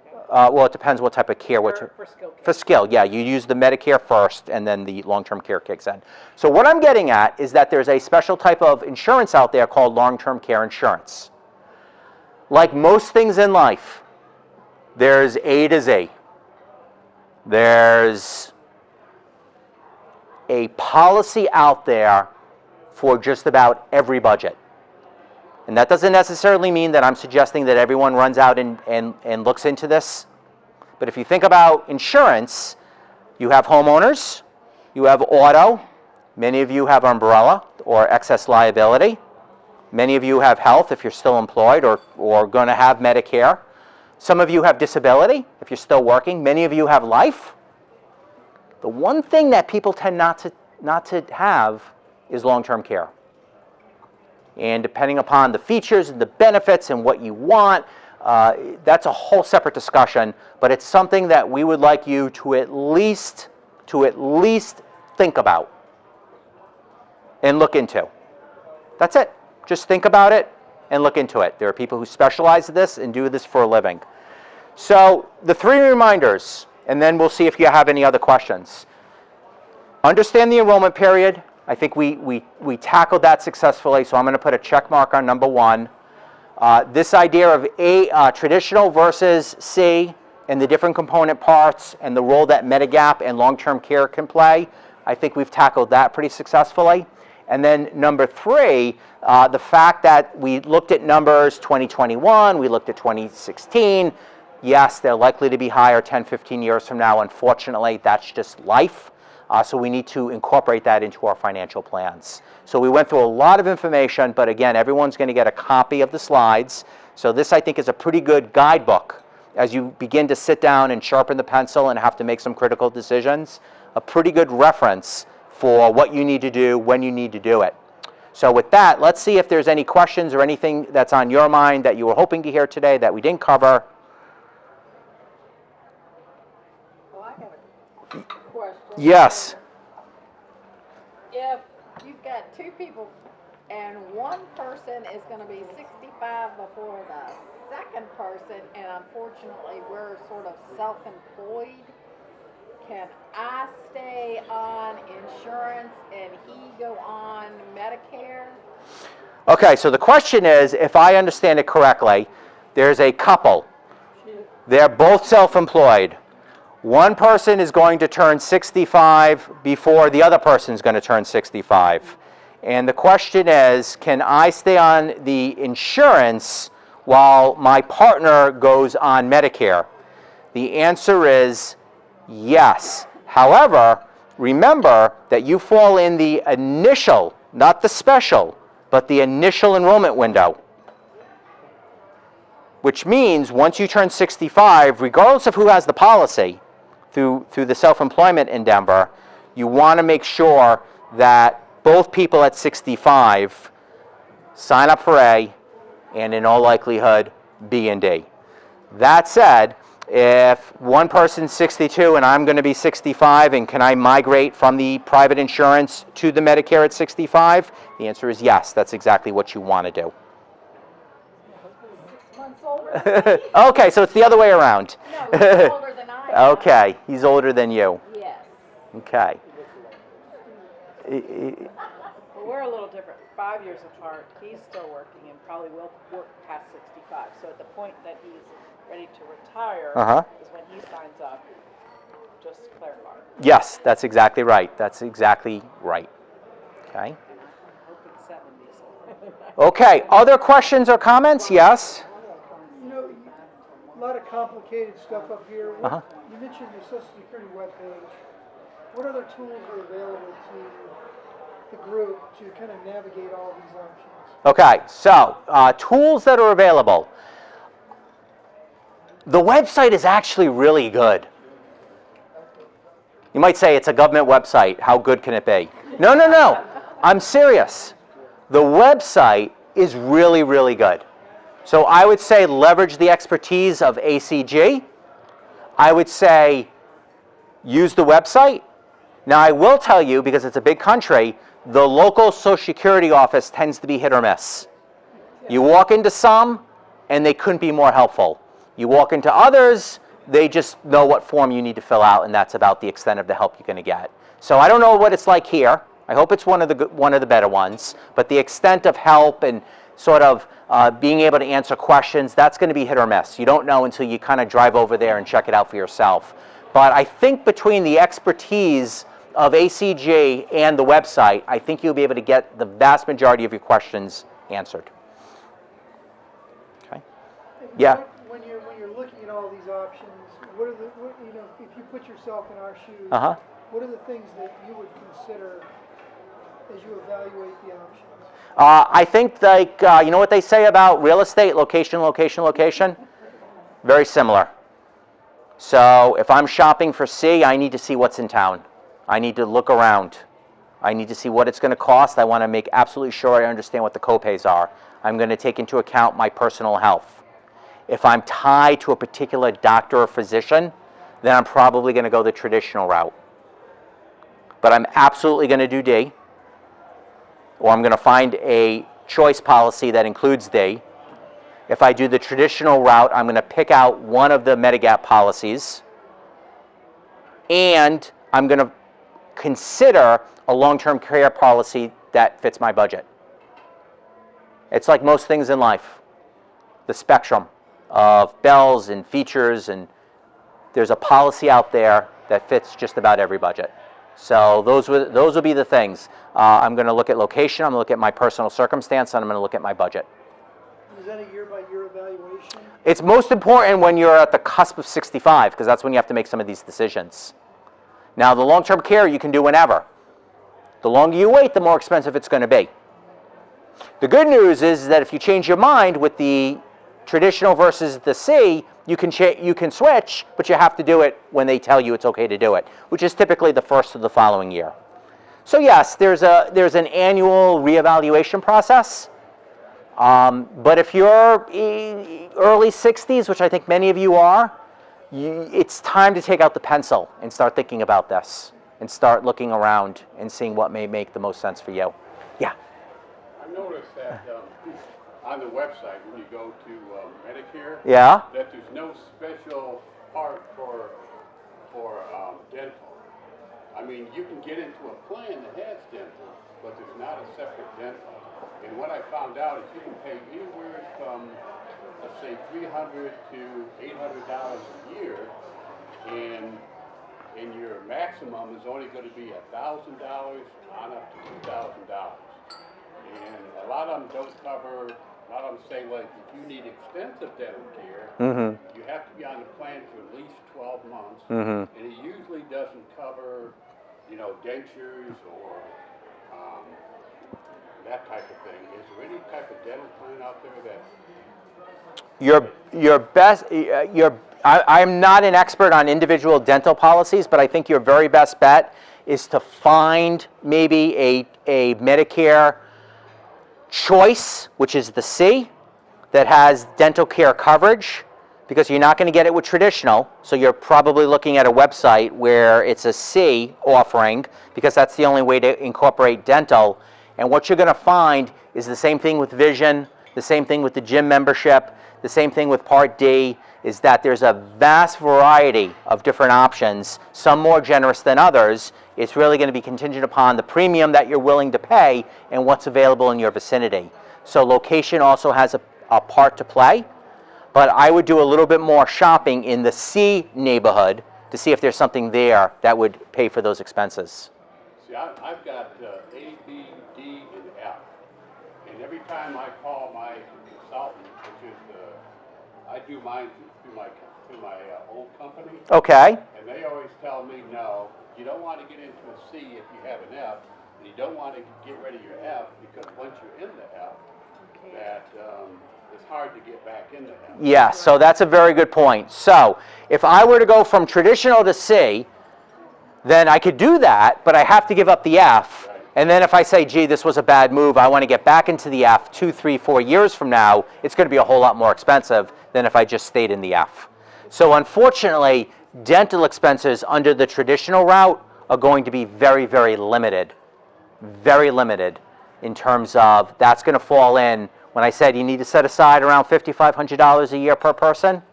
Okay? Well, it depends what type of care. For skilled care. For skill, yeah. You use the Medicare first, and then the long-term care kicks in. So what I'm getting at is that there's a special type of insurance out there called long-term care insurance. Like most things in life, there's A to Z. There's a policy out there for just about every budget. And that doesn't necessarily mean that I'm suggesting that everyone runs out and looks into this. But if you think about insurance, you have homeowners, you have auto, many of you have umbrella or excess liability. Many of you have health if you're still employed or going to have Medicare. Some of you have disability if you're still working. Many of you have life. The one thing that people tend not to have is long-term care. And depending upon the features and the benefits and what you want, that's a whole separate discussion. But it's something that we would like you to at least think about and look into. That's it. Just think about it and look into it. There are people who specialize in this and do this for a living. So the 3 reminders, and then we'll see if you have any other questions. Understand the enrollment period. I think we tackled that successfully, so I'm going to put a check mark on number 1. This idea of traditional versus C and the different component parts and the role that Medigap and long-term care can play, I think we've tackled that pretty successfully. And then number 3, the fact that we looked at numbers 2021, we looked at 2016. Yes, they're likely to be higher 10, 15 years from now. Unfortunately, that's just life. So we need to incorporate that into our financial plans. So we went through a lot of information, but again, everyone's going to get a copy of the slides. So this, I think, is a pretty good guidebook as you begin to sit down and sharpen the pencil and have to make some critical decisions. A pretty good reference for what you need to do, when you need to do it. So with that, let's see if there's any questions or anything that's on your mind that you were hoping to hear today that we didn't cover. Well, I have a question. Yes. If you've got 2 people and one person is going to be 65 before the second person, and unfortunately we're sort of self-employed, can I stay on insurance and he go on Medicare? Okay, so the question is, if I understand it correctly, there's a couple. They're both self-employed. One person is going to turn 65 before the other person is going to turn 65. And the question is, can I stay on the insurance while my partner goes on Medicare? The answer is yes. However, remember that you fall in the initial, not the special, but the initial enrollment window. Which means once you turn 65, regardless of who has the policy, through the self-employment endeavor, you want to make sure that both people at 65 sign up for A and in all likelihood B and D. That said, if one person's 62 and I'm going to be 65, and can I migrate from the private insurance to the Medicare at 65? The answer is yes. That's exactly what you want to do. 6 months older? Okay, so it's the other way around. No, he's older than I am. Okay, he's older than you. Yes. Okay. Well, we're a little different. 5 years apart, he's still working and probably will work past 65. So at the point that he's ready to retire is when he signs up. Just to clarify. Yes, that's exactly right. That's exactly right. Okay. And I'm hoping 70s. Okay, other questions or comments? Yes? You know, a lot of complicated stuff up here. Uh-huh. You mentioned your Social Security webpage. What other tools are available to the group to kind of navigate all these options? Okay, so tools that are available. The website is actually really good. You might say it's a government website. How good can it be? No, no, no. I'm serious. The website is really, really good. So I would say leverage the expertise of ACG. I would say use the website. Now I will tell you, because it's a big country, the local Social Security office tends to be hit or miss. You walk into some, and they couldn't be more helpful. You walk into others, they just know what form you need to fill out, and that's about the extent of the help you're going to get. So I don't know what it's like here. I hope it's one of the better ones. But the extent of help and sort of being able to answer questions, that's going to be hit or miss. You don't know until you kind of drive over there and check it out for yourself. But I think between the expertise of ACG and the website, I think you'll be able to get the vast majority of your questions answered. Okay. Yeah. When you're looking at all these options, what if you put yourself in our shoes, Uh-huh. what are the things that you would consider as you evaluate the options? I think, like, you know what they say about real estate? Location, location, location? Very similar. So if I'm shopping for C, I need to see what's in town. I need to look around. I need to see what it's going to cost. I want to make absolutely sure I understand what the copays are. I'm going to take into account my personal health. If I'm tied to a particular doctor or physician, then I'm probably going to go the traditional route. But I'm absolutely going to do D, or I'm going to find a choice policy that includes D. If I do the traditional route, I'm going to pick out one of the Medigap policies, and I'm going to consider a long-term care policy that fits my budget. It's like most things in life, the spectrum of bells and features, and there's a policy out there that fits just about every budget. So those will be the things. I'm going to look at location, I'm going to look at my personal circumstance, and I'm going to look at my budget. Is that a year-by-year evaluation? It's most important when you're at the cusp of 65, because that's when you have to make some of these decisions. Now, the long-term care you can do whenever. The longer you wait, the more expensive it's going to be. The good news is that if you change your mind with the traditional versus the C, you can switch, but you have to do it when they tell you it's okay to do it, which is typically the first of the following year. So yes, there's an annual reevaluation process. But if you're early 60s, which I think many of you are, it's time to take out the pencil and start thinking about this and start looking around and seeing what may make the most sense for you. Yeah. I noticed that on the website, when you go to Medicare, Yeah. that there's no special part for dental. I mean, you can get into a plan that has dental, but there's not a separate dental. And what I found out is you can pay anywhere from, let's say, $300 to $800 a year, and your maximum is only going to be $1,000 on up to $2,000. And a lot of them don't cover. A lot of them say, like, if you need extensive dental care, you have to be on the plan for at least 12 months, and it usually doesn't cover, dentures or that type of thing. Is there any type of dental plan out there that I'm not an expert on individual dental policies, but I think your very best bet is to find maybe a Medicare choice, which is the C, that has dental care coverage, because you're not going to get it with traditional, so you're probably looking at a website where it's a C offering, because that's the only way to incorporate dental. And what you're going to find is the same thing with vision, the same thing with the gym membership, the same thing with Part D, is that there's a vast variety of different options, some more generous than others. It's really going to be contingent upon the premium that you're willing to pay and what's available in your vicinity. So location also has a part to play, but I would do a little bit more shopping in the C neighborhood to see if there's something there that would pay for those expenses. See, I've got A, B, D, and F, and every time I call my consultant, which is I do mine through my old company. Okay. And they always tell me, no, you don't want to get into a C if you have an F, and you don't want to get rid of your F, because once you're in the F, that it's hard to get back in the F. Yeah, so that's a very good point. So if I were to go from traditional to C, then I could do that, but I have to give up the F, And then if I say, gee, this was a bad move, I want to get back into the F 2, 3, 4 years from now, it's going to be a whole lot more expensive than if I just stayed in the F. So unfortunately, dental expenses under the traditional route are going to be very, very limited in terms of that's going to fall in. When I said you need to set aside around $5,500 a year per person,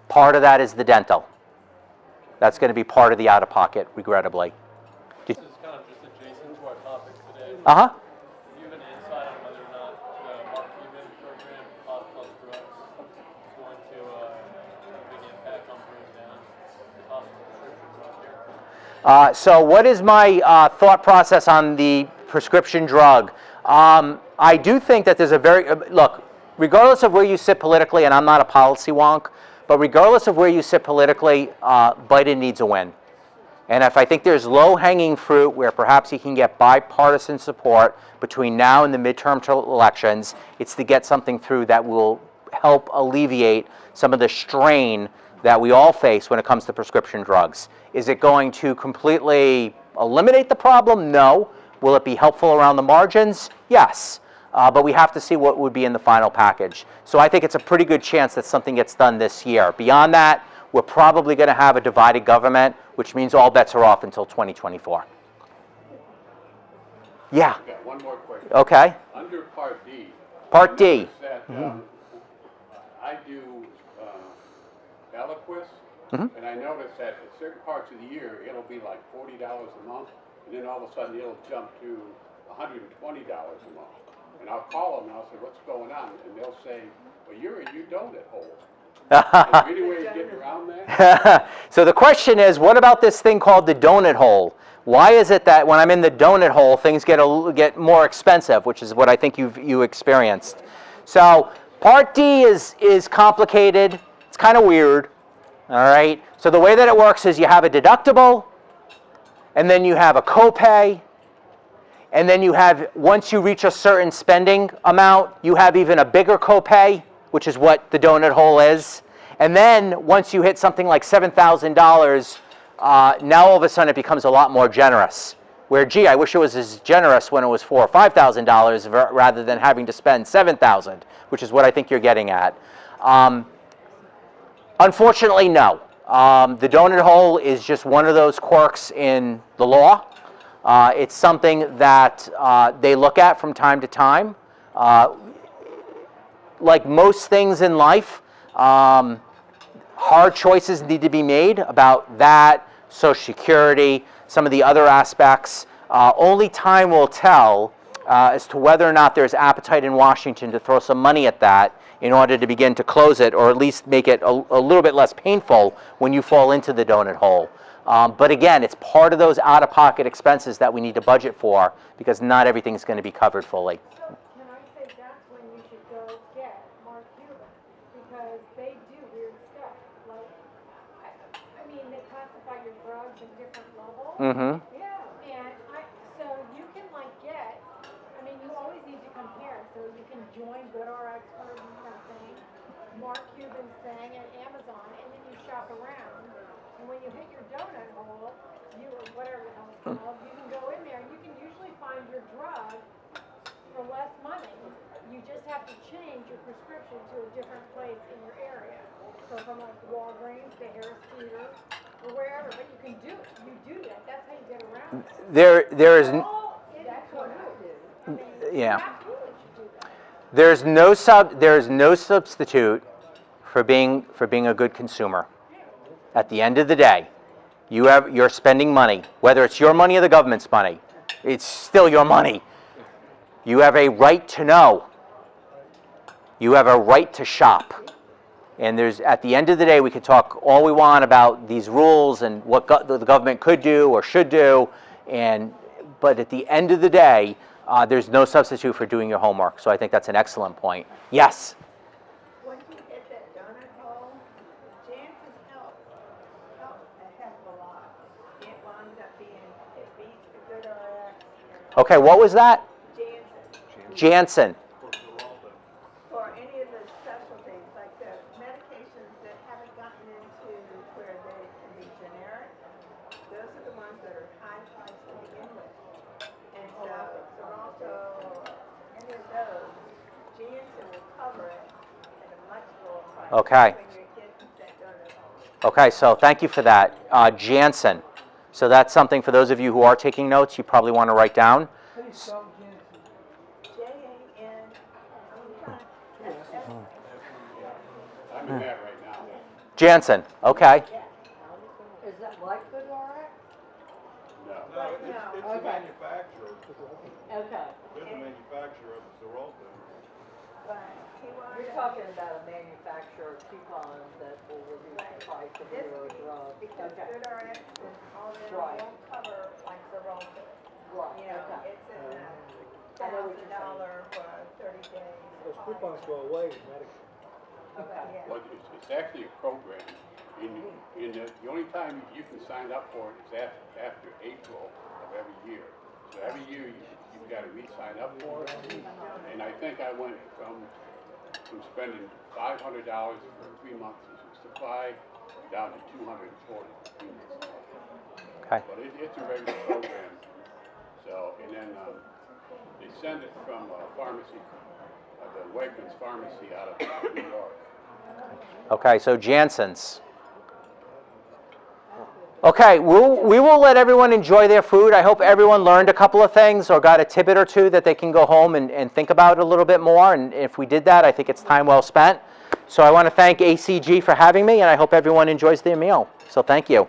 part of that is the dental. That's going to be part of the out-of-pocket, regrettably. This is kind of just adjacent to our topic today. Uh-huh. Do you have an insight on whether or not the Mark Cuban program, Cost Plus Drugs, is going to have a big impact on bringing down the cost of prescription drug care? So what is my thought process on the prescription drug? I do think that there's a very, look, regardless of where you sit politically, and I'm not a policy wonk, but regardless of where you sit politically, Biden needs a win. And if I think there's low-hanging fruit where perhaps he can get bipartisan support between now and the midterm elections, it's to get something through that will help alleviate some of the strain that we all face when it comes to prescription drugs. Is it going to completely eliminate the problem? No. Will it be helpful around the margins? Yes. But we have to see what would be in the final package. So I think it's a pretty good chance that something gets done this year. Beyond that, we're probably going to have a divided government, which means all bets are off until 2024. Yeah. Okay, one more question. Okay. Under Part D. Part D. I noticed that, I do Eliquis, and I noticed that at certain parts of the year, it'll be like $40 a month, and then all of a sudden it'll jump to $120 a month. And I'll call them and I'll say, what's going on? And they'll say, well, you're a donut hole. Is there any way of getting around that? So the question is, what about this thing called the donut hole? Why is it that when I'm in the donut hole, things get more expensive, which is what I think you experienced? So Part D is complicated. It's kind of weird. All right. So the way that it works is you have a deductible, and then you have a copay, and then you have, once you reach a certain spending amount, you have even a bigger copay, which is what the donut hole is. And then once you hit something like $7,000, now all of a sudden it becomes a lot more generous. Where, gee, I wish it was as generous when it was $4,000 or $5,000 rather than having to spend $7,000, which is what I think you're getting at. Unfortunately, no. The donut hole is just one of those quirks in the law. It's something that they look at from time to time. Like most things in life, hard choices need to be made about that, Social Security, some of the other aspects. Only time will tell as to whether or not there's appetite in Washington to throw some money at that in order to begin to close it, or at least make it a little bit less painful when you fall into the donut hole. But again, it's part of those out-of-pocket expenses that we need to budget for, because not everything's going to be covered fully. So can I say that's when you should go get Mark Cuban, because they do weird stuff. Like, I mean, they classify your drugs in different levels. Mm-hmm. Yeah, and so you can like get, I mean, you always need to compare. So you can join GoodRx or thing, Mark Cuban's thing at Amazon, and then you shop around. And when you hit your donut hole, or whatever the hell it's called, you can go in there and you can usually find your drug for less money. You just have to change your prescription to a different place in your area. So from like Walgreens to Harris Teeter or wherever, but you can do it. You do that. That's how you get around it. There is, That's what I do. I mean, yeah. you absolutely should do that. There is no substitute for being a good consumer. At the end of the day, you're spending money, whether it's your money or the government's money. It's still your money. You have a right to know. You have a right to shop. And at the end of the day, we could talk all we want about these rules and what the government could do or should do, but at the end of the day, there's no substitute for doing your homework. So I think that's an excellent point. Yes? When you hit that donut hole, Janssen helps a heck of a lot. It winds up it beats the GoodRx. Okay, what was that? Janssen. Janssen. For any of the specialties, like the medications that haven't gotten into where they can be generic, those are the ones that are high priced to begin with. And so Okay. when you're getting that donut hole. Okay, so thank you for that. Jansen. So that's something for those of you who are taking notes, you probably want to write down. How do you spell Jansen? J-A-N, I'm in that right now. Jansen, okay. Is that like GoodRx? No. No, it's the Okay. manufacturer. Okay. They're the manufacturer of Xarelto. but he wanted. You're talking about a manufacturer coupon that will reduce the price of This your piece, drug. because Okay. GoodRx is all in, Right. won't cover like the Xarelto. Right, You know, okay. it's in I know what you're saying. $1,000 for 30 days. Those coupons go away in Medicare. Okay. Yeah. Well, it's actually a program. The only time you can sign up for it is after April of every year. So every year you've got to re-sign up for it. And I think I went from spending $500 for 3 months of supply down to $240. Okay. But it's a regular program. So, and then they send it from a pharmacy, the Wegmans Pharmacy out of New York. Okay, so Jansen's. Okay, we will let everyone enjoy their food. I hope everyone learned a couple of things or got a tidbit or two that they can go home and think about a little bit more. And if we did that, I think it's time well spent. So I want to thank ACG for having me, and I hope everyone enjoys their meal. So thank you.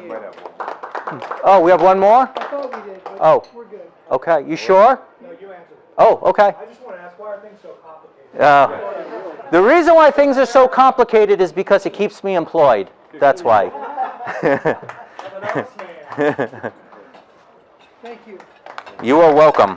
Might have one. Oh, we have one more? I thought we did, but Oh. we're good. Okay, you sure? No, you answered it. Oh, okay. I just want to ask, why are things so complicated? The reason why things are so complicated is because it keeps me employed. That's why. I'm an honest man. Thank you. You are welcome.